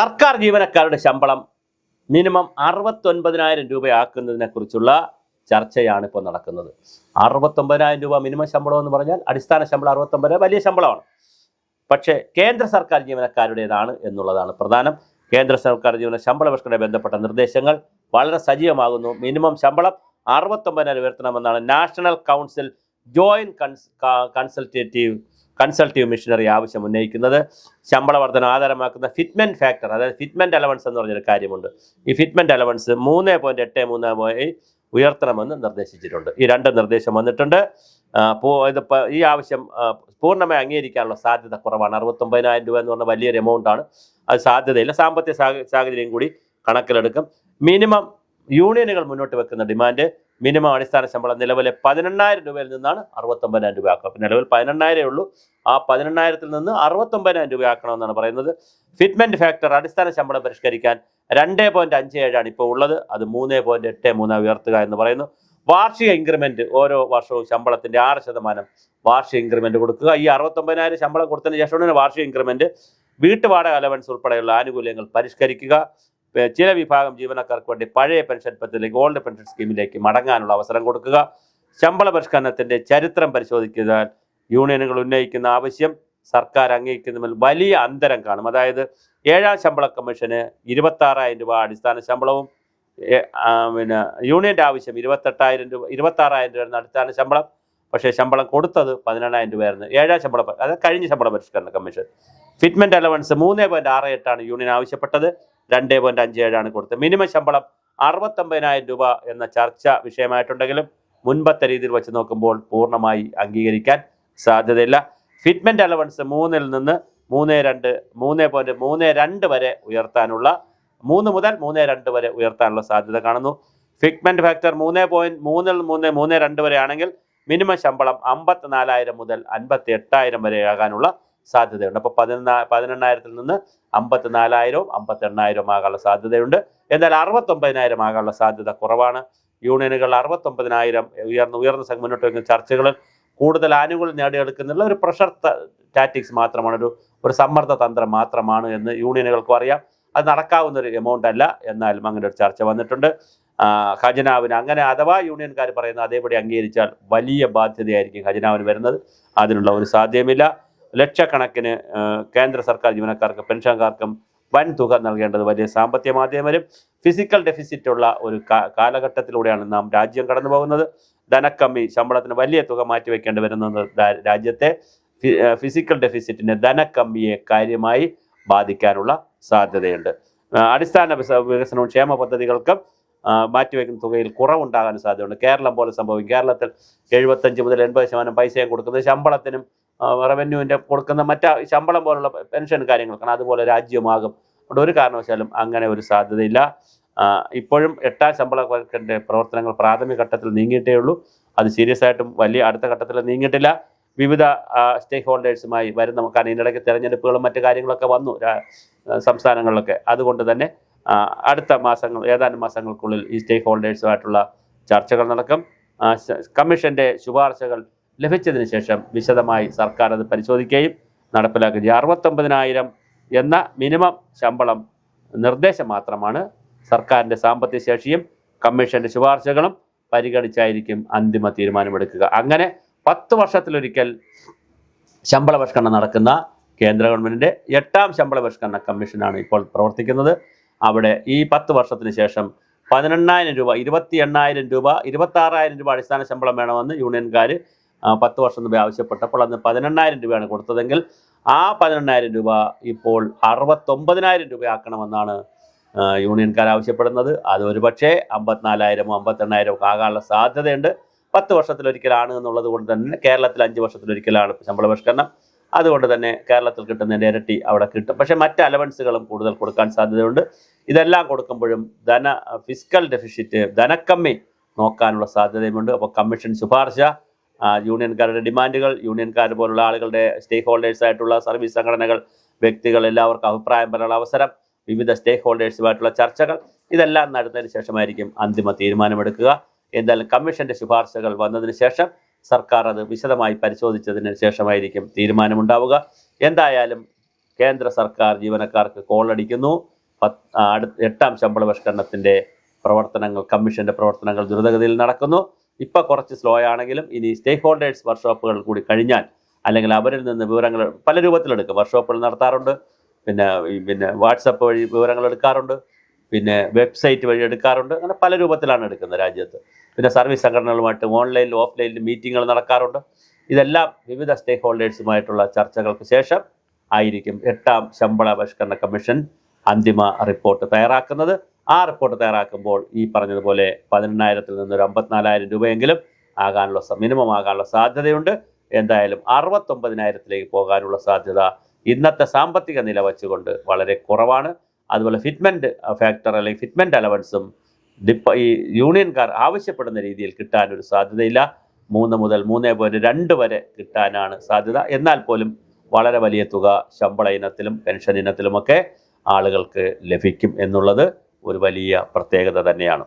സർക്കാർ ജീവനക്കാരുടെ ശമ്പളം മിനിമം 69,000 രൂപയാക്കുന്നതിനെ കുറിച്ചുള്ള ചർച്ചയാണ് ഇപ്പോൾ നടക്കുന്നത്. 69,000 രൂപ മിനിമം ശമ്പളം എന്ന് പറഞ്ഞാൽ അടിസ്ഥാന ശമ്പളം 69 വലിയ ശമ്പളമാണ്. പക്ഷേ കേന്ദ്ര സർക്കാർ ജീവനക്കാരുടേതാണ് എന്നുള്ളതാണ് പ്രധാനം. കേന്ദ്ര സർക്കാർ ശമ്പള പരിഷ്കരണവുമായി ബന്ധപ്പെട്ട നിർദ്ദേശങ്ങൾ വളരെ സജീവമാകുന്നു. മിനിമം ശമ്പളം 69,000 ഉയർത്തണമെന്നാണ് national council joint consultative missionary ആവശ്യം ഉന്നയിക്കുന്നത്. ശമ്പള വർധന ആധാരമാക്കുന്ന ഫിറ്റ്മെന്റ് ഫാക്ടർ, അതായത് ഫിറ്റ്മെന്റ് അലവൻസ് എന്ന് പറഞ്ഞൊരു കാര്യമുണ്ട്. ഈ ഫിറ്റ്മെന്റ് അലവൻസ് 3.83 ഉയർത്തണമെന്ന് നിർദ്ദേശിച്ചിട്ടുണ്ട്. ഈ രണ്ട് നിർദ്ദേശം വന്നിട്ടുണ്ട്. ഈ ആവശ്യം പൂർണ്ണമായി അംഗീകരിക്കാനുള്ള സാധ്യത കുറവാണ്. 69,000 രൂപ എന്ന് പറഞ്ഞാൽ വലിയൊരു എമൗണ്ടാണ്. അത് സാധ്യതയില്ല. സാമ്പത്തിക സാഹചര്യം കൂടി കണക്കിലെടുക്കും. മിനിമം യൂണിയനുകൾ മുന്നോട്ട് വെക്കുന്ന ഡിമാൻഡ് മിനിമം അടിസ്ഥാന ശമ്പളം നിലവിലെ 18,000 രൂപയിൽ നിന്നാണ് 69,000 രൂപയാക്കുക. നിലവിൽ 18,000 ഉള്ളൂ. ആ 18,000-ൽ നിന്ന് 69,000 രൂപയാക്കണമെന്നാണ് പറയുന്നത്. ഫിറ്റ്മെന്റ് ഫാക്ടർ അടിസ്ഥാന ശമ്പളം പരിഷ്കരിക്കാൻ 2.57 ഇപ്പോൾ ഉള്ളത്. അത് 3.83 ഉയർത്തുക എന്ന് പറയുന്നു. വാർഷിക ഇൻക്രിമെന്റ് ഓരോ വർഷവും ശമ്പളത്തിന്റെ 6% വാർഷിക ഇൻക്രിമെന്റ് കൊടുക്കുക. ഈ 69,000 ശമ്പളം കൊടുത്തതിന് ശേഷം വാർഷിക ഇൻക്രിമെന്റ്, വീട്ടുവാടക അലവൻസ് ഉൾപ്പെടെയുള്ള ആനുകൂല്യങ്ങൾ പരിഷ്കരിക്കുക. ചില വിഭാഗം ജീവനക്കാർക്ക് വേണ്ടി പഴയ പെൻഷൻ പദ്ധതിയിലേക്ക്, ഓൾഡ് പെൻഷൻ സ്കീമിലേക്ക് മടങ്ങാനുള്ള അവസരം കൊടുക്കുക. ശമ്പള പരിഷ്കരണത്തിന്റെ ചരിത്രം പരിശോധിക്കാൻ യൂണിയനുകൾ ഉന്നയിക്കുന്ന ആവശ്യം സർക്കാർ അംഗീകരിക്കുന്നതിൽ വലിയ അന്തരം കാണും. അതായത് 7ാം ശമ്പള കമ്മീഷന് 26,000 രൂപ അടിസ്ഥാന ശമ്പളവും യൂണിയന്റെ ആവശ്യം 26,000 രൂപ അടിസ്ഥാന ശമ്പളം. പക്ഷേ ശമ്പളം കൊടുത്തത് 18,000 രൂപയായിരുന്നു 7ാം ശമ്പള, അതായത് കഴിഞ്ഞ ശമ്പള പരിഷ്കരണ കമ്മീഷൻ. ഫിറ്റ്മെന്റ് അലവൻസ് 3.68 യൂണിയൻ ആവശ്യപ്പെട്ടത്, 2.57 കൊടുത്തത്. മിനിമം ശമ്പളം 69,000 രൂപ എന്ന ചർച്ച വിഷയമായിട്ടുണ്ടെങ്കിലും മുൻപത്തെ രീതിയിൽ വെച്ച് നോക്കുമ്പോൾ പൂർണ്ണമായി അംഗീകരിക്കാൻ സാധ്യതയില്ല. ഫിറ്റ്മെന്റ് അലവൻസ് 3-ൽ നിന്ന് 3.32 വരെ ഉയർത്താനുള്ള 3 മുതൽ 3.2 വരെ ഉയർത്താനുള്ള സാധ്യത കാണുന്നു. ഫിറ്റ്മെന്റ് ഫാക്ടർ 3.3-ൽ 3.32 വരെ ആണെങ്കിൽ മിനിമം ശമ്പളം 54,000 മുതൽ 58,000 വരെ ആകാനുള്ള സാധ്യതയുണ്ട്. അപ്പോൾ 18,000-ൽ നിന്ന് 54,000-ഉം 58,000-ഉം ആകാനുള്ള സാധ്യതയുണ്ട്. എന്നാൽ 69,000 ആകാനുള്ള സാധ്യത കുറവാണ്. യൂണിയനുകൾ 69,000 ഉയർന്ന മുന്നോട്ട് വയ്ക്കുന്ന ചർച്ചകളിൽ കൂടുതൽ ആനുകൂല്യം നേടിയെടുക്കുന്നുള്ള ഒരു പ്രഷർ ടാറ്റിക്സ് മാത്രമാണ്, ഒരു സമ്മർദ്ദ തന്ത്രം മാത്രമാണ് എന്ന് യൂണിയനുകൾക്കും അറിയാം. അത് നടക്കാവുന്ന ഒരു എമൗണ്ട് അല്ല. എന്നാലും അങ്ങനെ ഒരു ചർച്ച വന്നിട്ടുണ്ട്. ഖജനാവിന് അങ്ങനെ അഥവാ യൂണിയൻകാർ പറയുന്ന അതേപടി അംഗീകരിച്ചാൽ വലിയ ബാധ്യതയായിരിക്കും ഖജനാവിന് വരുന്നത്. അതിനുള്ള ഒരു സാധ്യതയുമില്ല. ലക്ഷക്കണക്കിന് കേന്ദ്ര സർക്കാർ ജീവനക്കാർക്കും പെൻഷൻകാർക്കും വൻ തുക നൽകേണ്ടത് വലിയ സാമ്പത്തിക മാധ്യമം വരും. ഫിസിക്കൽ ഡെഫിസിറ്റുള്ള ഒരു കാലഘട്ടത്തിലൂടെയാണ് നാം രാജ്യം കടന്നു പോകുന്നത്. ധനക്കമ്മി, ശമ്പളത്തിന് വലിയ തുക മാറ്റിവെക്കേണ്ടി വരുന്നത് രാജ്യത്തെ ഫിസിക്കൽ ഡെഫിസിറ്റിനെ, ധനക്കമ്മിയെ കാര്യമായി ബാധിക്കാനുള്ള സാധ്യതയുണ്ട്. അടിസ്ഥാന വികസനവും ക്ഷേമ പദ്ധതികൾക്കും മാറ്റിവെക്കുന്ന തുകയിൽ കുറവുണ്ടാകാൻ സാധ്യതയുണ്ട്. കേരളം പോലെ സംഭവിക്കും. കേരളത്തിൽ 75 മുതൽ 80% പൈസയും കൊടുക്കുന്നത് ശമ്പളത്തിനും റവന്യൂവിൻ്റെ കൊടുക്കുന്ന ശമ്പളം പോലുള്ള പെൻഷൻ കാര്യങ്ങൾക്കാണ്. അതുപോലെ രാജ്യമാകും. അതുകൊണ്ട് ഒരു കാരണവശാലും അങ്ങനെ ഒരു സാധ്യതയില്ല. ഇപ്പോഴും 8ാം ശമ്പള വർക്കിൻ്റെ പ്രവർത്തനങ്ങൾ പ്രാഥമിക ഘട്ടത്തിൽ നീങ്ങിയിട്ടേ ഉള്ളൂ. അത് സീരിയസ് ആയിട്ടും വലിയ അടുത്ത ഘട്ടത്തിൽ നീങ്ങിയിട്ടില്ല. വിവിധ സ്റ്റേക്ക് ഹോൾഡേഴ്സുമായി വരുന്ന, കാരണം ഇതിനിടയ്ക്ക് തെരഞ്ഞെടുപ്പുകളും മറ്റു കാര്യങ്ങളൊക്കെ വന്നു സംസ്ഥാനങ്ങളിലൊക്കെ. അതുകൊണ്ട് തന്നെ അടുത്ത ഏതാനും മാസങ്ങൾക്കുള്ളിൽ ഈ സ്റ്റേക്ക് ഹോൾഡേഴ്സുമായിട്ടുള്ള ചർച്ചകൾ നടക്കും. കമ്മീഷൻ്റെ ശുപാർശകൾ ലഭിച്ചതിന് ശേഷം വിശദമായി സർക്കാർ അത് പരിശോധിക്കുകയും നടപ്പിലാക്കുകയും ചെയ്യും. 69,000 എന്ന മിനിമം ശമ്പളം നിർദ്ദേശം മാത്രമാണ്. സർക്കാരിൻ്റെ സാമ്പത്തിക ശേഷിയും കമ്മീഷൻ്റെ ശുപാർശകളും പരിഗണിച്ചായിരിക്കും അന്തിമ തീരുമാനമെടുക്കുക. അങ്ങനെ 10 വർഷത്തിലൊരിക്കൽ ശമ്പള പരിഷ്കരണം നടക്കുന്ന കേന്ദ്ര ഗവൺമെൻറ്റിൻ്റെ 8ാം ശമ്പള പരിഷ്കരണ കമ്മീഷനാണ് ഇപ്പോൾ പ്രവർത്തിക്കുന്നത്. അവിടെ ഈ 10 വർഷത്തിന് ശേഷം 18,000 രൂപ, 28,000 രൂപ, 26,000 രൂപ അടിസ്ഥാന ശമ്പളം വേണമെന്ന് യൂണിയൻകാർ 10 വർഷം മുമ്പ് ആവശ്യപ്പെട്ടപ്പോൾ അന്ന് 18,000 രൂപയാണ് കൊടുത്തതെങ്കിൽ ആ 18,000 രൂപ ഇപ്പോൾ 69,000 രൂപയാക്കണമെന്നാണ് യൂണിയൻകാർ ആവശ്യപ്പെടുന്നത്. അത് ഒരു പക്ഷേ 54,000-ഉം 58,000-ഉം ആകാനുള്ള സാധ്യതയുണ്ട്. 10 വർഷത്തിലൊരിക്കലാണ് എന്നുള്ളത് കൊണ്ട് തന്നെ കേരളത്തിൽ 5 വർഷത്തിലൊരിക്കലാണ് ശമ്പള പരിഷ്കരണം. അതുകൊണ്ട് തന്നെ കേരളത്തിൽ കിട്ടുന്നതിൻ്റെ ഇരട്ടി അവിടെ കിട്ടും. പക്ഷേ മറ്റ് അലവൻസുകളും കൂടുതൽ കൊടുക്കാൻ സാധ്യതയുണ്ട്. ഇതെല്ലാം കൊടുക്കുമ്പോഴും ഫിസിക്കൽ ഡെഫിസിറ്റ്, ധനക്കമ്മി നോക്കാനുള്ള സാധ്യതയുമുണ്ട്. അപ്പോൾ കമ്മീഷൻ ശുപാർശ, യൂണിയൻകാരുടെ ഡിമാൻഡുകൾ, യൂണിയൻകാർ പോലുള്ള ആളുകളുടെ സ്റ്റേക്ക് ഹോൾഡേഴ്സായിട്ടുള്ള സർവീസ് സംഘടനകൾ, വ്യക്തികൾ എല്ലാവർക്കും അഭിപ്രായം പറയാനുള്ള അവസരം, വിവിധ സ്റ്റേക്ക് ഹോൾഡേഴ്സുമായിട്ടുള്ള ചർച്ചകൾ, ഇതെല്ലാം നടന്നതിന് ശേഷമായിരിക്കും അന്തിമ തീരുമാനമെടുക്കുക. എന്തായാലും കമ്മീഷൻ്റെ ശുപാർശകൾ വന്നതിന് ശേഷം സർക്കാർ അത് വിശദമായി പരിശോധിച്ചതിന് ശേഷമായിരിക്കും തീരുമാനമുണ്ടാവുക. എന്തായാലും കേന്ദ്ര സർക്കാർ ജീവനക്കാർക്ക് കോളടിക്കുന്നു. 8ാം ശമ്പള പരിഷ്കരണത്തിൻ്റെ പ്രവർത്തനങ്ങൾ, കമ്മീഷൻ്റെ പ്രവർത്തനങ്ങൾ ദ്രുതഗതിയിൽ നടക്കുന്നു. ഇപ്പോൾ കുറച്ച് സ്ലോ ആണെങ്കിലും ഇനി സ്റ്റേക്ക് ഹോൾഡേഴ്സ് വർക്ക്ഷോപ്പുകൾ കൂടി കഴിഞ്ഞാൽ, അല്ലെങ്കിൽ അവരിൽ നിന്ന് വിവരങ്ങൾ പല രൂപത്തിലെടുക്കും. വർക്ക്ഷോപ്പുകൾ നടത്താറുണ്ട്, പിന്നെ വാട്സപ്പ് വഴി വിവരങ്ങൾ എടുക്കാറുണ്ട്, പിന്നെ വെബ്സൈറ്റ് വഴി എടുക്കാറുണ്ട്. അങ്ങനെ പല രൂപത്തിലാണ് എടുക്കുന്നത് രാജ്യത്ത്. പിന്നെ സർവീസ് സംഘടനകളുമായിട്ട് ഓൺലൈനിലും ഓഫ്ലൈനിലും മീറ്റിങ്ങുകൾ നടക്കാറുണ്ട്. ഇതെല്ലാം വിവിധ സ്റ്റേക്ക് ഹോൾഡേഴ്സുമായിട്ടുള്ള ചർച്ചകൾക്ക് ശേഷം ആയിരിക്കും 8ാം ശമ്പള പരിഷ്കരണ കമ്മീഷൻ അന്തിമ റിപ്പോർട്ട് തയ്യാറാക്കുന്നത്. ആ റിപ്പോർട്ട് തയ്യാറാക്കുമ്പോൾ ഈ പറഞ്ഞതുപോലെ 18,000-ൽ നിന്നൊരു 54,000 രൂപയെങ്കിലും മിനിമം ആകാനുള്ള സാധ്യതയുണ്ട്. എന്തായാലും 69,000-ലേക്ക് പോകാനുള്ള സാധ്യത ഇന്നത്തെ സാമ്പത്തിക നില വച്ചുകൊണ്ട് വളരെ കുറവാണ്. അതുപോലെ ഫിറ്റ്മെൻറ്റ് ഫാക്ടർ അല്ലെങ്കിൽ ഫിറ്റ്മെൻറ്റ് അലവൻസും ഈ യൂണിയൻകാർ ആവശ്യപ്പെടുന്ന രീതിയിൽ കിട്ടാനൊരു സാധ്യതയില്ല. 3 മുതൽ 3.2 വരെ കിട്ടാനാണ് സാധ്യത. എന്നാൽ പോലും വളരെ വലിയ തുക ശമ്പള ഇനത്തിലും പെൻഷൻ ഇനത്തിലുമൊക്കെ ആളുകൾക്ക് ലഭിക്കും എന്നുള്ളത് ഒരു വലിയ പ്രത്യേകത തന്നെയാണ്.